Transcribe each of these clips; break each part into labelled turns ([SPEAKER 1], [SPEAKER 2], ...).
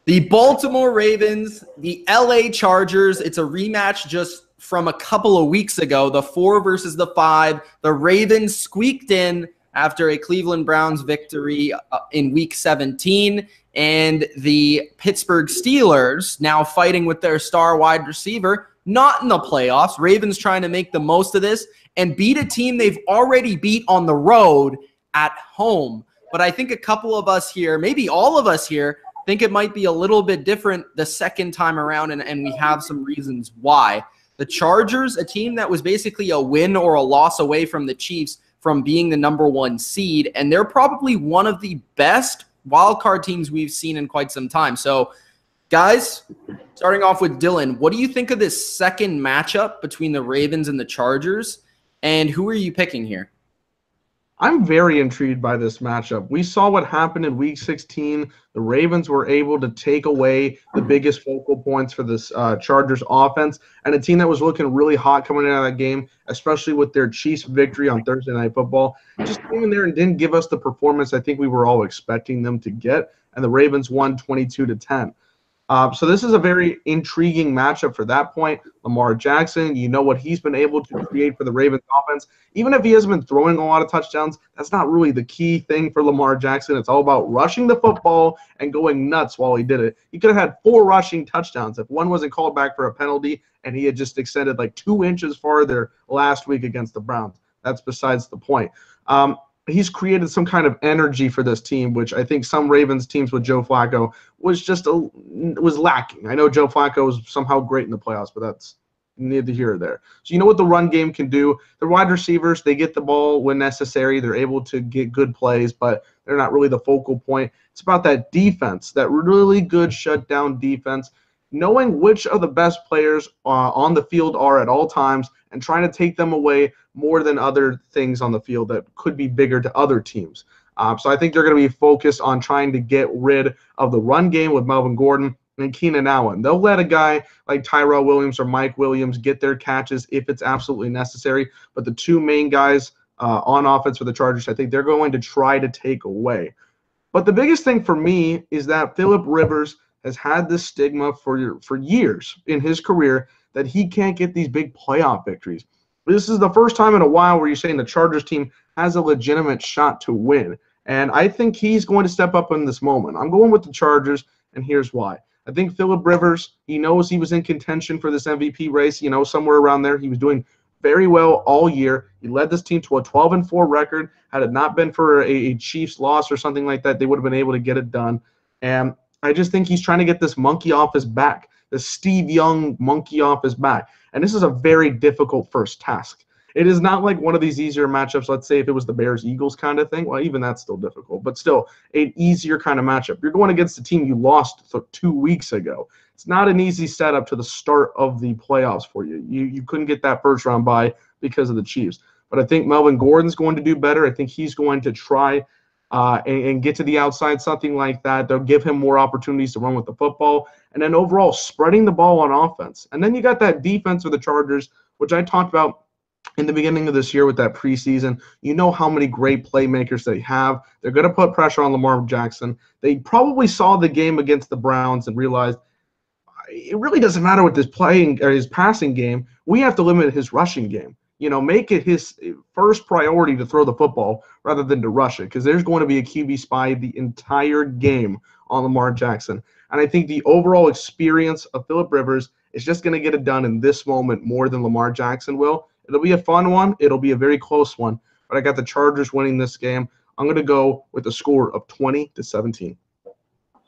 [SPEAKER 1] The Baltimore Ravens, the LA Chargers. It's a rematch just from a couple of weeks ago, the 4 versus the 5. The Ravens squeaked in after a Cleveland Browns victory in Week 17. And the Pittsburgh Steelers now fighting with their star wide receiver, not in the playoffs. Ravens trying to make the most of this and beat a team they've already beat on the road at home. But I think a couple of us here, maybe all of us here, think it might be a little bit different the second time around, and we have some reasons why. The Chargers, a team that was basically a win or a loss away from the Chiefs from being the #1 seed, and they're probably one of the best wildcard teams we've seen in quite some time. So, guys, starting off with Dylan, what do you think of this second matchup between the Ravens and the Chargers, and who are you picking here?
[SPEAKER 2] I'm very intrigued by this matchup. We saw what happened in Week 16. The Ravens were able to take away the biggest focal points for this Chargers offense, and a team that was looking really hot coming out of that game, especially with their Chiefs victory on Thursday Night Football, just came in there and didn't give us the performance I think we were all expecting them to get, and the Ravens won 22-10. So this is a very intriguing matchup for that point. Lamar Jackson, you know what he's been able to create for the Ravens offense. Even if he hasn't been throwing a lot of touchdowns, that's not really the key thing for Lamar Jackson. It's all about rushing the football and going nuts while he did it. He could have had 4 rushing touchdowns if one wasn't called back for a penalty and he had just extended like 2 inches farther last week against the Browns. That's besides the point. He's created some kind of energy for this team, which I think some Ravens teams with Joe Flacco was lacking. I know Joe Flacco was somehow great in the playoffs, but that's neither here or there. So you know what the run game can do. The wide receivers, they get the ball when necessary. They're able to get good plays, but they're not really the focal point. It's about that defense, that really good shutdown defense, knowing which of the best players on the field are at all times and trying to take them away more than other things on the field that could be bigger to other teams. So I think they're going to be focused on trying to get rid of the run game with Melvin Gordon and Keenan Allen. They'll let a guy like Tyrell Williams or Mike Williams get their catches if it's absolutely necessary. But the 2 main guys on offense for the Chargers, I think they're going to try to take away. But the biggest thing for me is that Phillip Rivers has had this stigma for years in his career that he can't get these big playoff victories. This is the first time in a while where you're saying the Chargers team has a legitimate shot to win. And I think he's going to step up in this moment. I'm going with the Chargers, and here's why. I think Phillip Rivers, he knows he was in contention for this MVP race, somewhere around there. He was doing very well all year. He led this team to a 12-4 record. Had it not been for a Chiefs loss or something like that, they would have been able to get it done. And I just think he's trying to get this monkey off his back, the Steve Young monkey off his back. And this is a very difficult first task. It is not like one of these easier matchups. Let's say if it was the Bears-Eagles kind of thing. Well, even that's still difficult, but still an easier kind of matchup. You're going against a team you lost 2 weeks ago. It's not an easy setup to the start of the playoffs for you. You couldn't get that first round bye because of the Chiefs. But I think Melvin Gordon's going to do better. I think he's going to try and get to the outside, something like that. They'll give him more opportunities to run with the football. And then overall, spreading the ball on offense. And then you got that defense for the Chargers, which I talked about in the beginning of this year with that preseason. You know how many great playmakers they have. They're going to put pressure on Lamar Jackson. They probably saw the game against the Browns and realized it really doesn't matter with his passing game. We have to limit his rushing game. Make it his first priority to throw the football rather than to rush it, because there's going to be a QB spy the entire game on Lamar Jackson. And I think the overall experience of Phillip Rivers is just going to get it done in this moment more than Lamar Jackson will. It'll be a fun one. It'll be a very close one. But I got the Chargers winning this game. I'm going to go with a score of 20-17.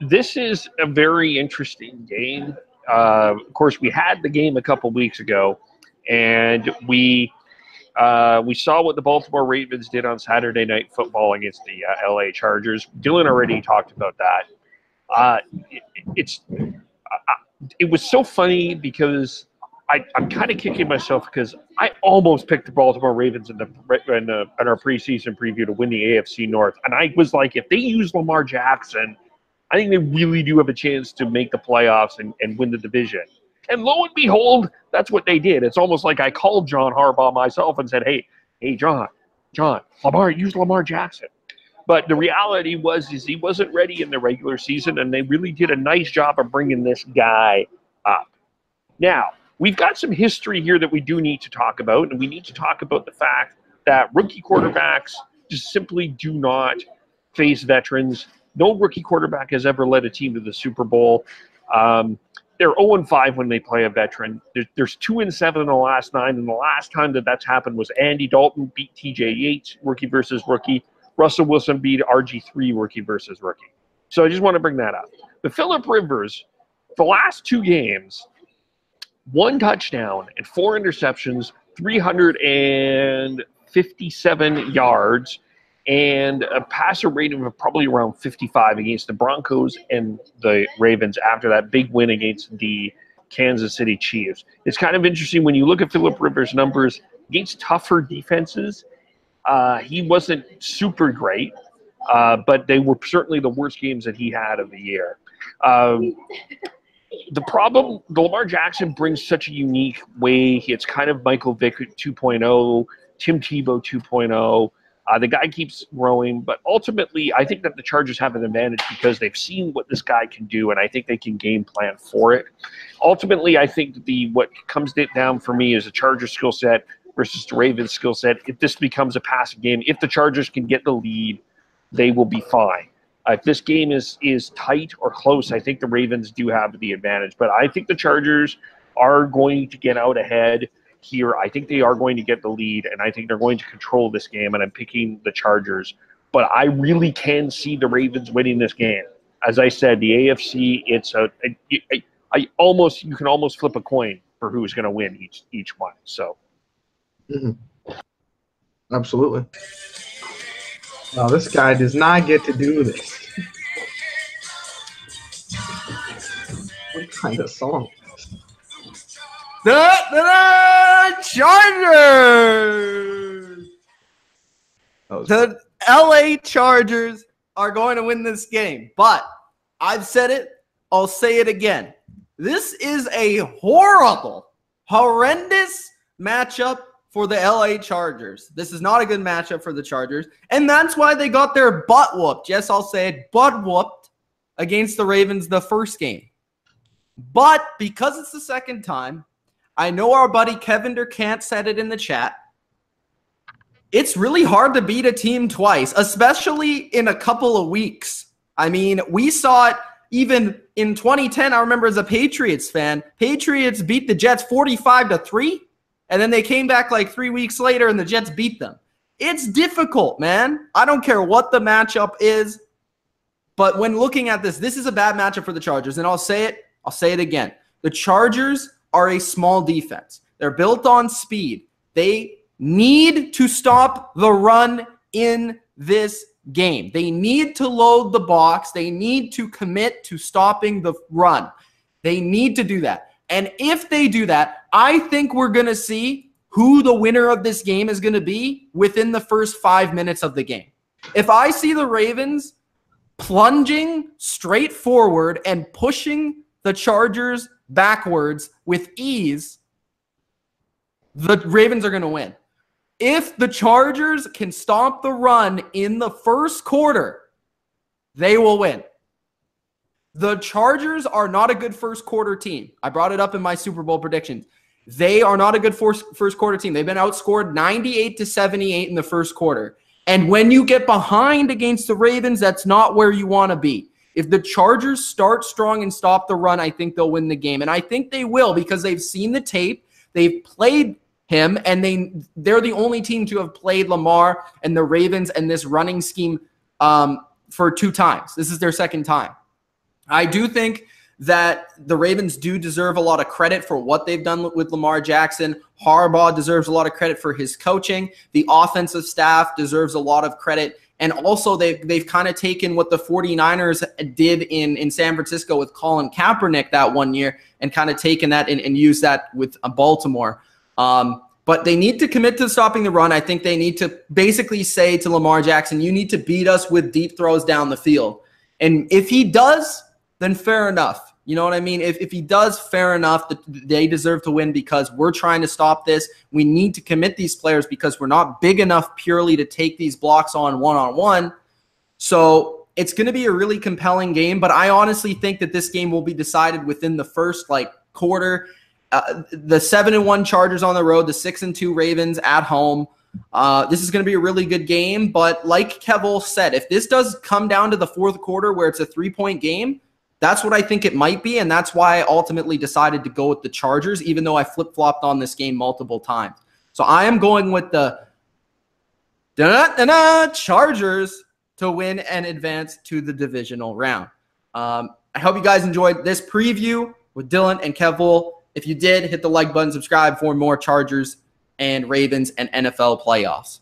[SPEAKER 3] This is a very interesting game. Of course, we had the game a couple weeks ago, and we saw what the Baltimore Ravens did on Saturday Night Football against the LA Chargers. Dylan already talked about that. It was so funny because I'm kind of kicking myself because I almost picked the Baltimore Ravens in our preseason preview to win the AFC North. And I was like, if they use Lamar Jackson, I think they really do have a chance to make the playoffs and win the division. And lo and behold, that's what they did. It's almost like I called John Harbaugh myself and said, hey, John, use Lamar Jackson. But the reality is he wasn't ready in the regular season, and they really did a nice job of bringing this guy up. Now, we've got some history here that we do need to talk about, and we need to talk about the fact that rookie quarterbacks just simply do not face veterans. No rookie quarterback has ever led a team to the Super Bowl. They're 0-5 when they play a veteran. There's 2-7 in the last 9, and the last time that's happened was Andy Dalton beat T.J. Yates, rookie versus rookie. Russell Wilson beat RG3, rookie versus rookie. So I just want to bring that up. But Phillip Rivers, the last 2 games, 1 touchdown and 4 interceptions, 357 yards, and a passer rating of probably around 55 against the Broncos and the Ravens after that big win against the Kansas City Chiefs. It's kind of interesting when you look at Phillip Rivers' numbers against tougher defenses. He wasn't super great, but they were certainly the worst games that he had of the year. The problem, Lamar Jackson brings such a unique way. It's kind of Michael Vick 2.0, Tim Tebow 2.0. The guy keeps growing, but ultimately I think that the Chargers have an advantage because they've seen what this guy can do, and I think they can game plan for it. Ultimately, I think what comes down for me is the Chargers skill set versus the Ravens skill set. If this becomes a passing game, if the Chargers can get the lead, they will be fine. If this game is tight or close, I think the Ravens do have the advantage. But I think the Chargers are going to get out ahead here. I think they are going to get the lead, and I think they're going to control this game, and I'm picking the Chargers. But I really can see the Ravens winning this game. As I said, the AFC, you can almost flip a coin for who's going to win each one. So,
[SPEAKER 2] Absolutely. No, this guy does not get to do this. What kind of song?
[SPEAKER 1] The Chargers! The LA Chargers are going to win this game. But I've said it. I'll say it again. This is a horrible, horrendous matchup for the LA Chargers. This is not a good matchup for the Chargers. And that's why they got their butt whooped. Yes, I'll say it. Butt whooped against the Ravens the first game. But because it's the second time, I know our buddy Kevin Durkant said it in the chat. It's really hard to beat a team twice, especially in a couple of weeks. I mean, we saw it even in 2010. I remember as a Patriots fan, Patriots beat the Jets 45-3, and then they came back like 3 weeks later and the Jets beat them. It's difficult, man. I don't care what the matchup is, but when looking at this is a bad matchup for the Chargers, and I'll say it again. The Chargers are a small defense. They're built on speed. They need to stop the run in this game. They need to load the box. They need to commit to stopping the run. They need to do that. And if they do that, I think we're going to see who the winner of this game is going to be within the first 5 minutes of the game. If I see the Ravens plunging straight forward and pushing the Chargers backwards with ease, the Ravens are going to win. If the Chargers can stop the run in the first quarter, they will win. The Chargers are not a good first quarter team. I brought it up in my Super Bowl predictions. They are not a good first quarter team. They've been outscored 98-78 in the first quarter. And when you get behind against the Ravens, that's not where you want to be. If the Chargers start strong and stop the run, I think they'll win the game. And I think they will because they've seen the tape. They've played him, and they're the only team to have played Lamar and the Ravens and this running scheme for 2 times. This is their second time. I do think that the Ravens do deserve a lot of credit for what they've done with Lamar Jackson. Harbaugh deserves a lot of credit for his coaching. The offensive staff deserves a lot of credit. And also, they've kind of taken what the 49ers did in San Francisco with Colin Kaepernick that one year and kind of taken that and used that with Baltimore. But they need to commit to stopping the run. I think they need to basically say to Lamar Jackson, you need to beat us with deep throws down the field. And if he does, then fair enough. You know what I mean? If he does, fair enough. They deserve to win because we're trying to stop this. We need to commit these players because we're not big enough purely to take these blocks on one-on-one. So it's going to be a really compelling game, but I honestly think that this game will be decided within the first quarter. The 7-1 Chargers on the road, the 6-2 Ravens at home. This is going to be a really good game, but like Kevole said, if this does come down to the fourth quarter where it's a 3-point game, that's what I think it might be, and that's why I ultimately decided to go with the Chargers, even though I flip-flopped on this game multiple times. So I am going with the Chargers to win and advance to the divisional round. I hope you guys enjoyed this preview with Dylan and Kevole. If you did, hit the like button, subscribe for more Chargers and Ravens and NFL playoffs.